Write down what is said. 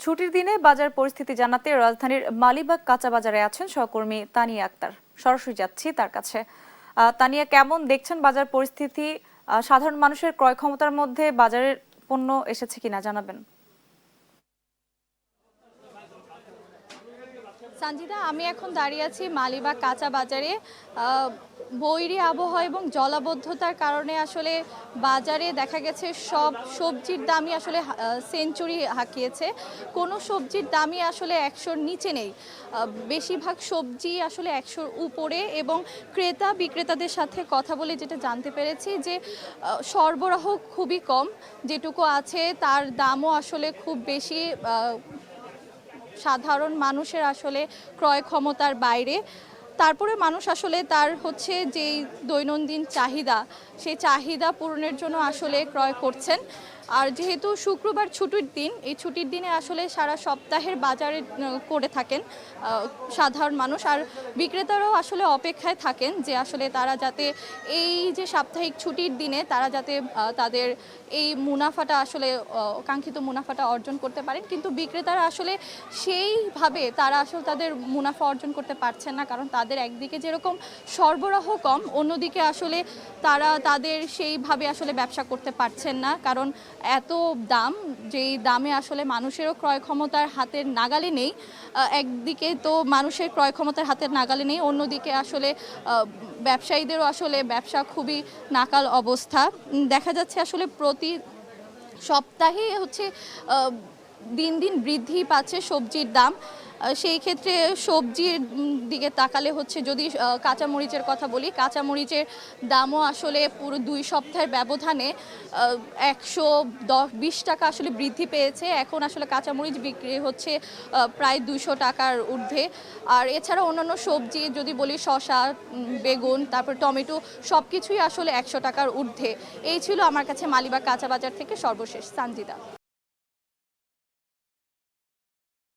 ছুটির দিনে বাজার পরিস্থিতি জানাতে রাজধানীর মালিবাগ কাঁচা বাজারে আছেন সহকর্মী তানিয়া আক্তার। সরাসরি যাচ্ছি তার কাছে। তানিয়া, কেমন দেখছেন বাজার পরিস্থিতি? সাধারণ মানুষের ক্রয় ক্ষমতার মধ্যে বাজারের পণ্য এসেছে কিনা জানাবেন। সঞ্জিদা, আমি এখন দাঁড়িয়ে আছি মালিবাগ কাঁচা বাজারে। বৈরী আবহাওয়া এবং জলাবদ্ধতার কারণে আসলে বাজারে দেখা গেছে সব সবজির দামই আসলে সেঞ্চুরি হাঁকিয়েছে। কোনো সবজির দামই আসলে 100-র নিচে নেই। বেশিরভাগ সবজি আসলে 100-র উপরে, এবং ক্রেতা বিক্রেতাদের সাথে কথা বলে যেটা জানতে পেরেছি যে সরবরাহ খুবই কম, যেটুকু আছে তার দামও আসলে খুব বেশি সাধারণ মানুষের আসলে ক্রয় ক্ষমতার বাইরে। তারপরে মানুষ আসলে তার যেই দৈনন্দিন চাহিদা, সেই চাহিদা পূরণের জন্য আসলে ক্রয় করছেন। আর যেহেতু শুক্রবার ছুটির দিন, এই ছুটির দিনে আসলে সারা সপ্তাহের বাজারে করে থাকেন সাধারণ মানুষ, আর বিক্রেতারাও আসলে অপেক্ষায় থাকেন যে আসলে তারা যাতে এই যে সাপ্তাহিক ছুটির দিনে তারা যাতে তাদের এই মুনাফাটা আসলে কাঙ্ক্ষিত মুনাফাটা অর্জন করতে পারেন। কিন্তু বিক্রেতারা আসলে সেইভাবে তারা আসলে তাদের মুনাফা অর্জন করতে পারছেন না, কারণ তাদের একদিকে যেরকম সরবরাহ কম, অন্যদিকে আসলে তারা তাদের সেইভাবে আসলে ব্যবসা করতে পারছেন না, কারণ এত দাম, যেই দামে আসলে মানুষেরও ক্রয় ক্ষমতার হাতের নাগালে নেই। একদিকে তো মানুষের ক্রয় ক্ষমতার হাতের নাগালে নেই, অন্যদিকে আসলে ব্যবসায়ীদেরও আসলে ব্যবসা খুবই নাকাল অবস্থা। দেখা যাচ্ছে আসলে প্রতি সপ্তাহে দিন দিন বৃদ্ধি পাচ্ছে সবজির দাম। সেই ক্ষেত্রে সবজির দিকে তাকালে যদি কাঁচামরিচের কথা বলি, কাঁচামরিচের দামও আসলে পুরো 2 সপ্তাহের ব্যবধানে 120 টাকা আসলে বৃদ্ধি পেয়েছে। এখন আসলে কাঁচামরিচ বিক্রি হচ্ছে প্রায় 200 টাকার ঊর্ধ্বে। আর এছাড়া অন্যান্য সবজি যদি বলি, শসা, বেগুন, তারপর টমেটো, সব কিছুই আসলে 100 টাকার ঊর্ধ্বে। এই ছিল আমার কাছে মালিবাগ কাঁচা বাজার থেকে সর্বশেষ। সঞ্জিদা।